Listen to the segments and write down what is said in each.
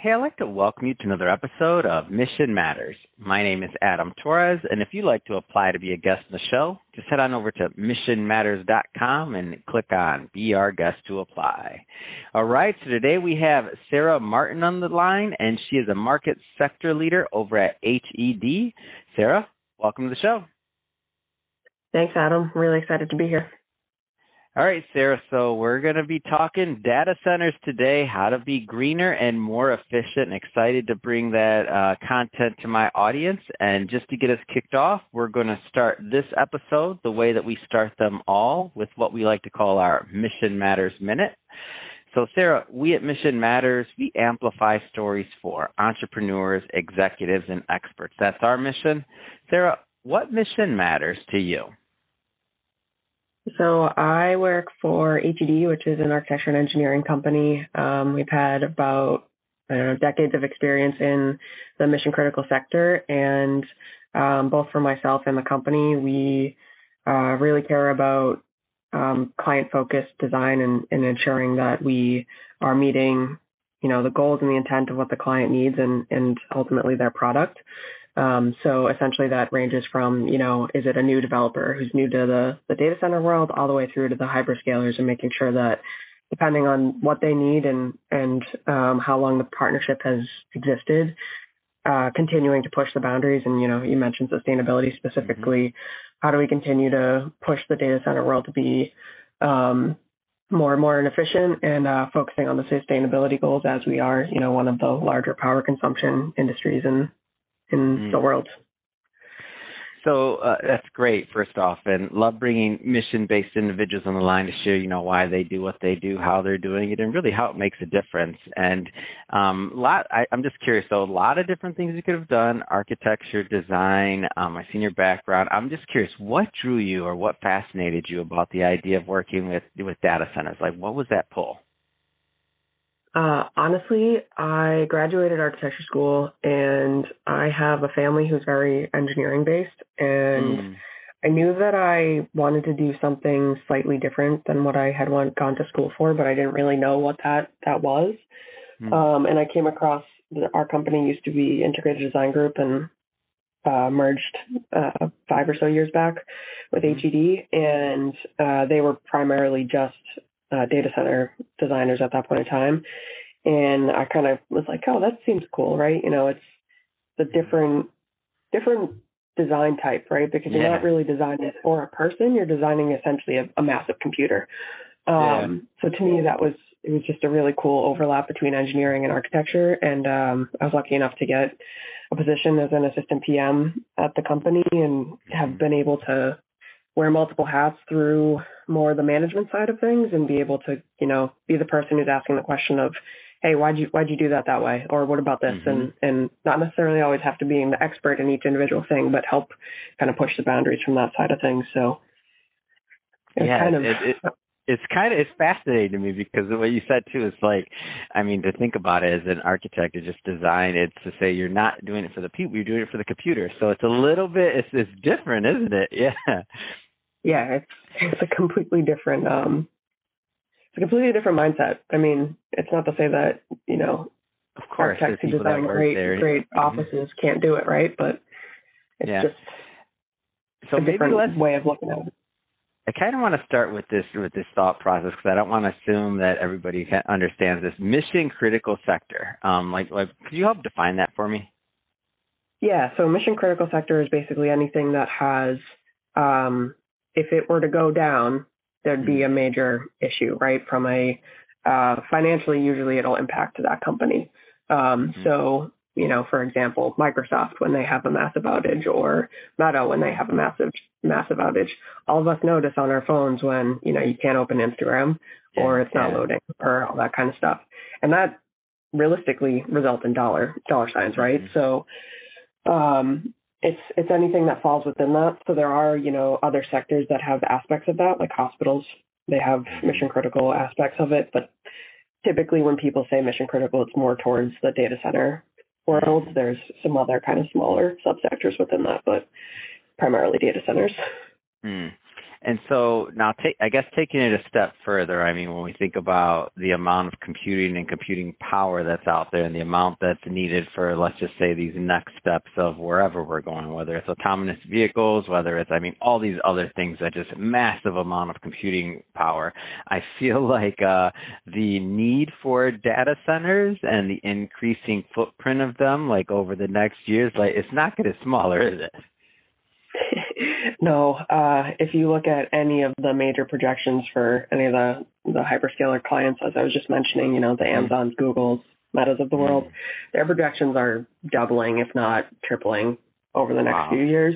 Hey, I'd like to welcome you to another episode of Mission Matters. My name is Adam Torres, and if you'd like to apply to be a guest on the show, just head on over to missionmatters.com and click on Be Our Guest to apply. All right, so today we have Sarah Martin on the line, and she is a market sector leader over at HED. Sarah, welcome to the show. Thanks, Adam. Really excited to be here. All right, Sarah, so we're going to be talking data centers today, how to be greener and more efficient, and excited to bring that content to my audience. And just to get us kicked off, we're going to start this episode the way that we start them all, with what we like to call our Mission Matters Minute. So, Sarah, we at Mission Matters, we amplify stories for entrepreneurs, executives, and experts. That's our mission. Sarah, what mission matters to you? So I work for HED, which is an architecture and engineering company. We've had about decades of experience in the mission critical sector, and both for myself and the company, we really care about client-focused design and ensuring that we are meeting, the goals and the intent of what the client needs and ultimately their product. So essentially that ranges from, is it a new developer who's new to the data center world all the way through to the hyperscalers, and making sure that depending on what they need and how long the partnership has existed, continuing to push the boundaries. And, you mentioned sustainability specifically. How do we continue to push the data center world to be more and more efficient and focusing on the sustainability goals, as we are, one of the larger power consumption industries in the world. So that's great, first off, and love bringing mission-based individuals on the line to share, why they do what they do, how they're doing it, and really how it makes a difference. And I'm just curious, so a lot of different things you could have done, architecture, design, I've seen your background. I'm just curious, what drew you or what fascinated you about the idea of working with data centers? Like, what was that pull? Honestly, I graduated architecture school, and I have a family who's very engineering based, and I knew that I wanted to do something slightly different than what I had gone to school for, but I didn't really know what that was. And I came across our company used to be Integrated Design Group, and merged 5 or so years back with HED, and they were primarily just data center designers at that point in time. And I kind of was like, oh, that seems cool, right? It's the different design type, right? Because you're not really designing for a person, you're designing essentially a massive computer. So to me, it was just a really cool overlap between engineering and architecture. And I was lucky enough to get a position as an assistant PM at the company, and have been able to wear multiple hats through more the management side of things, and be able to, be the person who's asking the question of, hey, why'd you do that way? Or what about this? And not necessarily always have to be the expert in each individual thing, but help kind of push the boundaries from that side of things. So it's fascinating to me, because what you said too is like, to think about it as an architect, to just design it, to say you're not doing it for the people, you're doing it for the computer. So it's a little bit, it's different, isn't it? Yeah. Yeah, it's a completely different, mindset. It's not to say that, of course, architects who design great offices can't do it, right? But it's just a different way of looking at it. I kind of want to start with this thought process, because I don't want to assume that everybody understands this mission critical sector. Could you help define that for me? Yeah. So mission critical sector is basically anything that has, if it were to go down, there'd be a major issue, right? From a financially, usually it'll impact that company. So, for example, Microsoft, when they have a massive outage, or Meta, when they have a massive outage, all of us notice on our phones when, you can't open Instagram, or it's not loading, or all that kind of stuff. And that realistically results in dollar signs, right? So, it's anything that falls within that. So there are, other sectors that have aspects of that, like hospitals. They have mission critical aspects of it, but typically when people say mission critical, it's more towards the data center world. There's some other kind of smaller subsectors within that, but primarily data centers. And so now, I guess taking it a step further, I mean, when we think about the amount of computing and computing power that's out there and the amount that's needed for, let's just say, these next steps of wherever we're going, whether it's autonomous vehicles, whether it's, I mean, all these other things that just massive amount of computing power, I feel like the need for data centers and the increasing footprint of them, like over the next years, like it's not getting smaller, is it? No, if you look at any of the major projections for any of the hyperscaler clients, as I was just mentioning, you know, the Amazons, Googles, Metas of the world, their projections are doubling, if not tripling, over the next few years.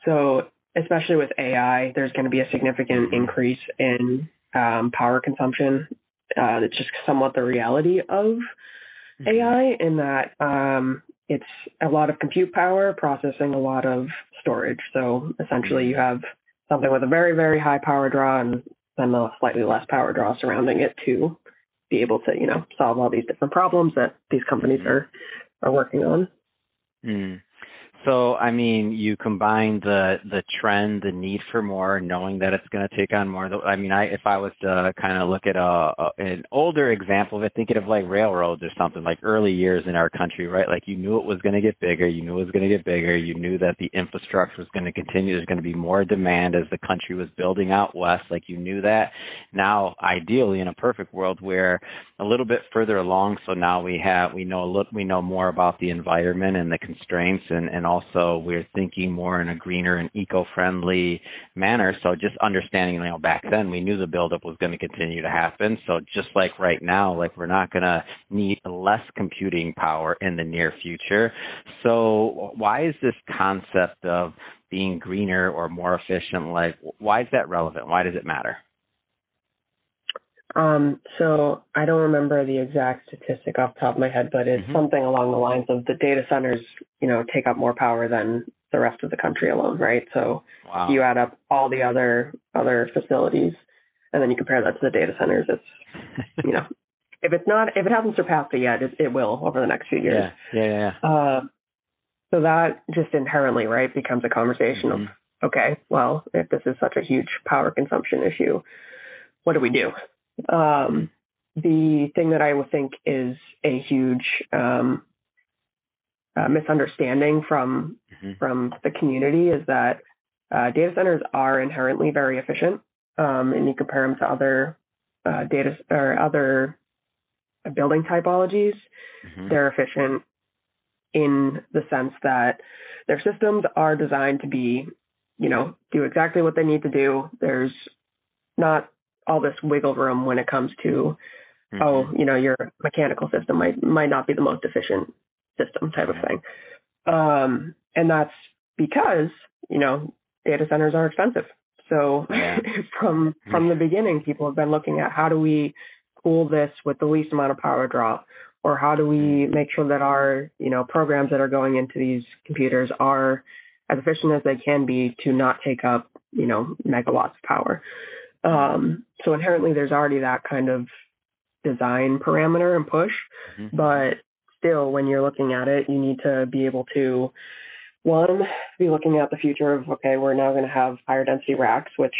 So especially with AI, there's going to be a significant increase in power consumption. It's just somewhat the reality of AI in that it's a lot of compute power processing a lot of storage. So essentially you have something with a very, very high power draw and then a slightly less power draw surrounding it to be able to, you know, solve all these different problems that these companies are working on. So, I mean, you combine the trend, the need for more, knowing that it's going to take on more. I mean, if I was to kind of look at an older example of it, thinking of like railroads or something, like early years in our country, right? Like you knew it was going to get bigger. You knew it was going to get bigger. You knew that the infrastructure was going to continue. There's going to be more demand as the country was building out west. Like you knew that. Now, ideally, in a perfect world, we're a little bit further along. So now we know more about the environment and the constraints, and also we're thinking more in a greener and eco-friendly manner. So just understanding, you know, back then we knew the buildup was going to continue to happen. So just like right now, like we're not going to need less computing power in the near future. So why is this concept of being greener or more efficient, like why is that relevant? Why does it matter? So I don't remember the exact statistic off the top of my head, but it's something along the lines of the data centers, you know, take up more power than the rest of the country alone, right? So you add up all the other facilities and then you compare that to the data centers. It's, you know, if it hasn't surpassed it yet, it will over the next few years. So that just inherently, right, becomes a conversation of, okay, well, if this is such a huge power consumption issue, what do we do? The thing that I would think is a huge misunderstanding from the community is that data centers are inherently very efficient, and you compare them to other data or other building typologies. They're efficient in the sense that their systems are designed to be, you know, do exactly what they need to do. There's not all this wiggle room when it comes to, you know, your mechanical system might not be the most efficient system type of thing. And that's because, you know, data centers are expensive. So from the beginning, people have been looking at how do we cool this with the least amount of power draw, or how do we make sure that our, you know, programs that are going into these computers are as efficient as they can be to not take up, you know, megawatts of power. So inherently there's already that kind of design parameter and push, but still when you're looking at it, you need to be able to, one, be looking at the future of, okay, we're now going to have higher density racks, which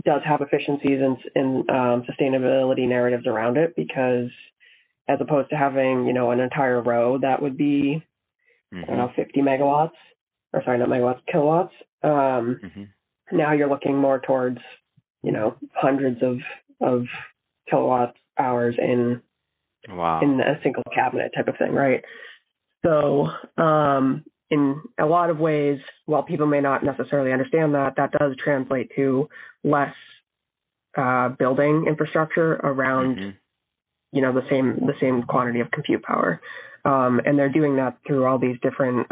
does have efficiencies and sustainability narratives around it, because as opposed to having, you know, an entire row that would be, I don't know, 50 megawatts, or sorry, not megawatts, kilowatts. Now you're looking more towards, you know, hundreds of kilowatt hours in a single cabinet type of thing, right? So in a lot of ways, while people may not necessarily understand that, that does translate to less building infrastructure around, you know, the same quantity of compute power. And they're doing that through all these different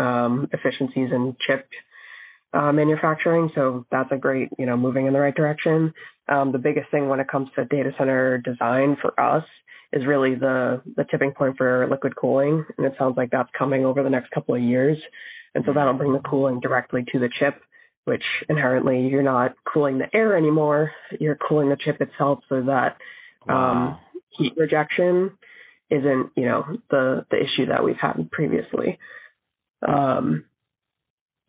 efficiencies in chip manufacturing. So that's a great, you know, moving in the right direction. The biggest thing when it comes to data center design for us is really the tipping point for liquid cooling. And it sounds like that's coming over the next couple of years. And so that'll bring the cooling directly to the chip, which inherently you're not cooling the air anymore. You're cooling the chip itself so that heat rejection isn't, you know, the issue that we've had previously.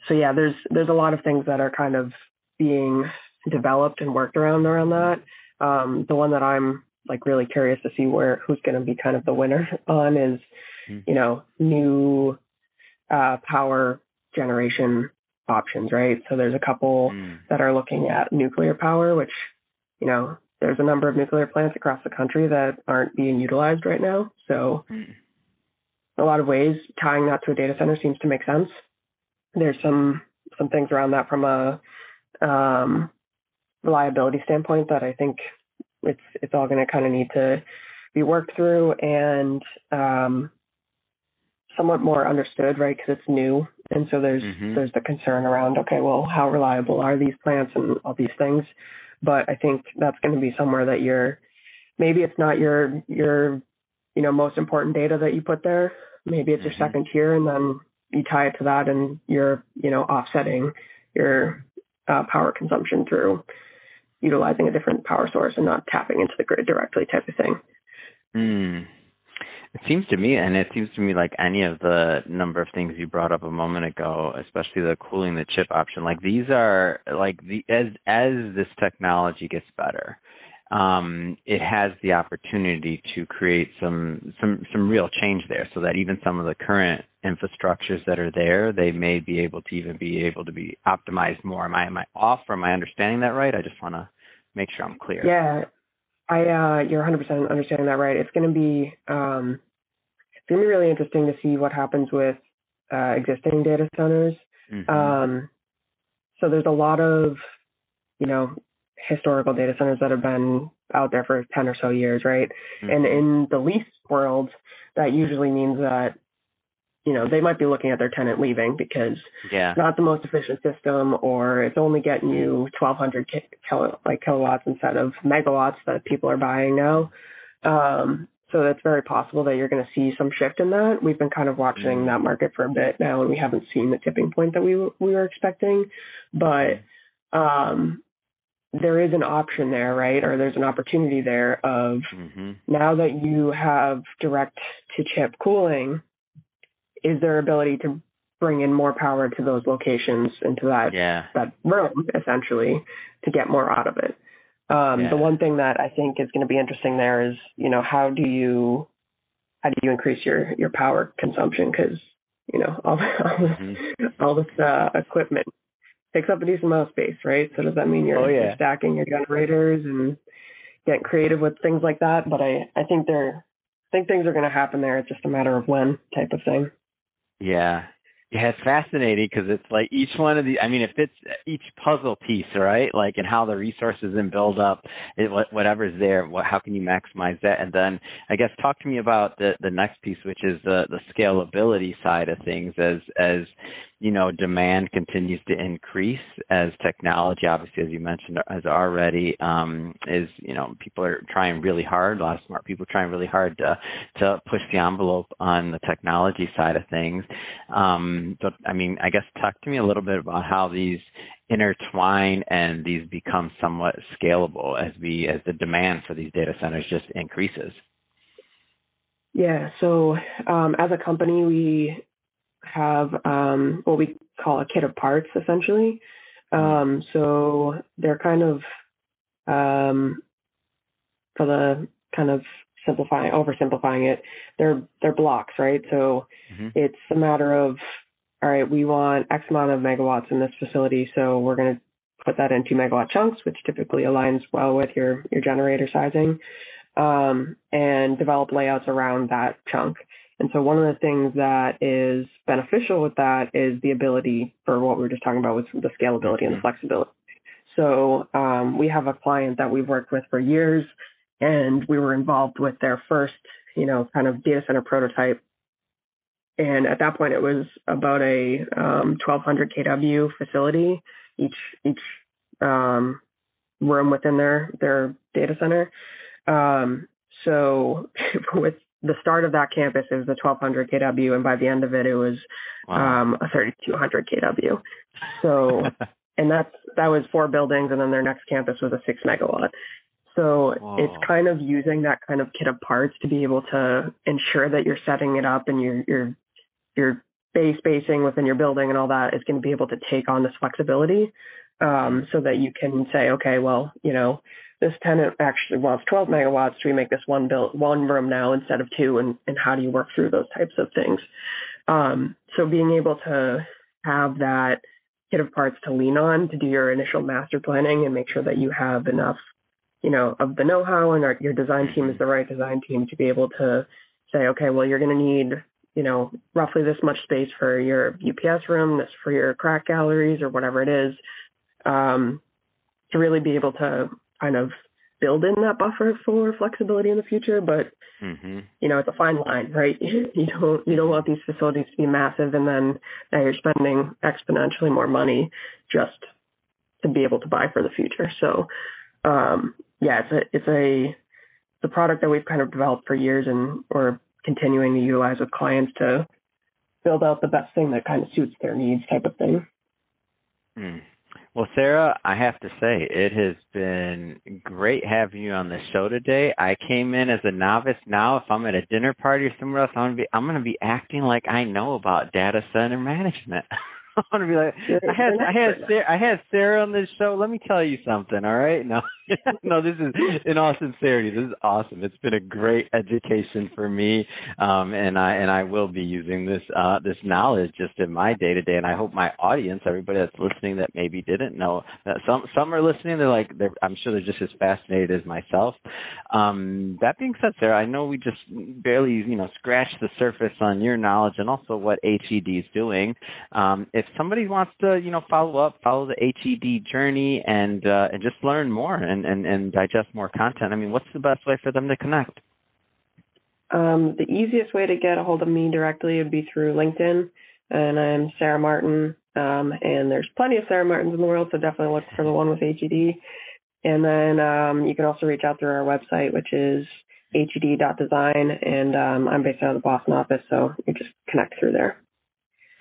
so yeah, there's a lot of things that are kind of being developed and worked around that. The one that I'm like really curious to see who's going to be kind of the winner on is, new power generation options, right? So there's a couple that are looking at nuclear power, which, there's a number of nuclear plants across the country that aren't being utilized right now. So a lot of ways tying that to a data center seems to make sense. There's some things around that from a reliability standpoint that I think it's all going to kind of need to be worked through and somewhat more understood, right? Because it's new, and so there's the concern around, okay, well, how reliable are these plants and all these things? But I think that's going to be somewhere that maybe it's not your most important data that you put there. Maybe it's your second tier, and then you tie it to that, and you're offsetting your power consumption through utilizing a different power source and not tapping into the grid directly, type of thing. It seems to me like any of the number of things you brought up a moment ago, especially the cooling the chip option, like these are like as this technology gets better, it has the opportunity to create some real change there, so that even some of the current infrastructures that are there, they may be able to be optimized more. Am I off, or am I understanding that right? I just want to make sure I'm clear. Yeah. You're 100% understanding that right. It's going to be really interesting to see what happens with existing data centers. So there's a lot of historical data centers that have been out there for 10 or so years, right? And in the lease world, that usually means that they might be looking at their tenant leaving because it's not the most efficient system, or it's only getting you 1,200 kilowatts instead of megawatts that people are buying now. So it's very possible that you're going to see some shift in that. We've been kind of watching that market for a bit now, and we haven't seen the tipping point that we were expecting. But there is an option there, right? Or there's an opportunity there of now that you have direct to chip cooling, is there ability to bring in more power to those locations, into that room, essentially, to get more out of it? The one thing that I think is going to be interesting there is, how do you increase your power consumption? Because, all this equipment takes up a decent amount of space, right? So does that mean you're stacking your generators and getting creative with things like that? But I think things are going to happen there. It's just a matter of when, type of thing. Yeah, it's fascinating because it's like each one of it fits each puzzle piece, right? Like, and how the resources and build up, whatever's there, how can you maximize that? And then I guess talk to me about the next piece, which is the scalability side of things as demand continues to increase, as technology, obviously, as you mentioned, has already, people are trying really hard, a lot of smart people trying really hard to push the envelope on the technology side of things. But I guess talk to me a little bit about how these intertwine and these become somewhat scalable as the demand for these data centers just increases. Yeah. So as a company, we have what we call a kit of parts, essentially. So they're kind of, for the kind of oversimplifying it, they're blocks, right? So it's a matter of, all right, we want X amount of megawatts in this facility, so we're going to put that in 2 megawatt chunks, which typically aligns well with your generator sizing, and develop layouts around that chunk. And so one of the things that is beneficial with that is the ability for what we were just talking about with the scalability and the flexibility. So we have a client that we've worked with for years, and we were involved with their first, kind of data center prototype. And at that point, it was about a 1,200 kW facility, each room within their data center. So with the start of that campus, it was a 1,200 kW, and by the end of it, it was a 3,200 kW. So, and that was 4 buildings, and then their next campus was a 6 megawatt. So it's kind of using that kind of kit of parts to be able to ensure that you're setting it up and you're spacing within your building and all that is going to be able to take on this flexibility, so that you can say, okay, well, this tenant actually wants 12 megawatts. Do we make this one room now instead of two? And how do you work through those types of things? So being able to have that kit of parts to lean on to do your initial master planning and make sure that you have enough, of the know-how and your design team is the right design team to be able to say, okay, well, you're going to need, roughly this much space for your UPS room, this for your crack galleries or whatever it is, to really be able to kind of build in that buffer for flexibility in the future. But, it's a fine line, right? You don't want these facilities to be massive and then now you're spending exponentially more money just to be able to buy for the future. So, it's a product that we've kind of developed for years and we're continuing to utilize with clients to build out the best thing that kind of suits their needs type of thing. Well, Sarah, I have to say, it has been great having you on the show today. I came in as a novice. Now, if I'm at a dinner party or somewhere else, I'm going to be acting like I know about data center management. I'm going to be like, I had Sarah on this show. Let me tell you something, all right? No, this is, in all sincerity, this is awesome. It's been a great education for me, and I will be using this knowledge just in my day-to-day, and I hope my audience, everybody that's listening that maybe didn't know, that some are listening, I'm sure they're just as fascinated as myself. That being said, Sarah, I know we just barely, scratched the surface on your knowledge and also what HED is doing. If somebody wants to, follow the HED journey and just learn more and digest more content, what's the best way for them to connect? The easiest way to get a hold of me directly would be through LinkedIn, and I'm Sarah Martin, and there's plenty of Sarah Martins in the world, so definitely look for the one with HED. And then you can also reach out through our website, which is hed.design, and I'm based out of the Boston office, so you just connect through there.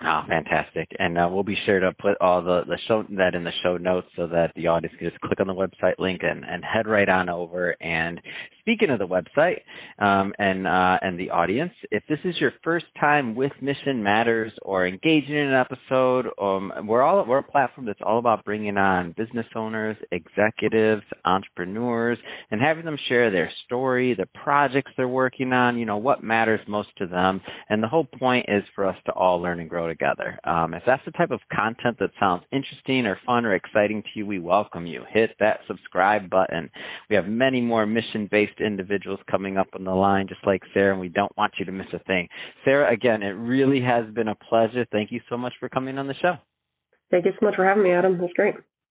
Oh, fantastic. And we'll be sure to put all the show that in the show notes so that the audience can just click on the website link and head right on over. And speaking of the website and the audience, if this is your first time with Mission Matters or engaging in an episode, we're a platform that's all about bringing on business owners, executives, entrepreneurs, and having them share their story, the projects they're working on, what matters most to them. And the whole point is for us to all learn and grow together. If that's the type of content that sounds interesting or fun or exciting to you, we welcome you. Hit that subscribe button. We have many more mission-based individuals coming up on the line, just like Sarah, and we don't want you to miss a thing. Sarah, again, it really has been a pleasure. Thank you so much for coming on the show. Thank you so much for having me, Adam. It was great.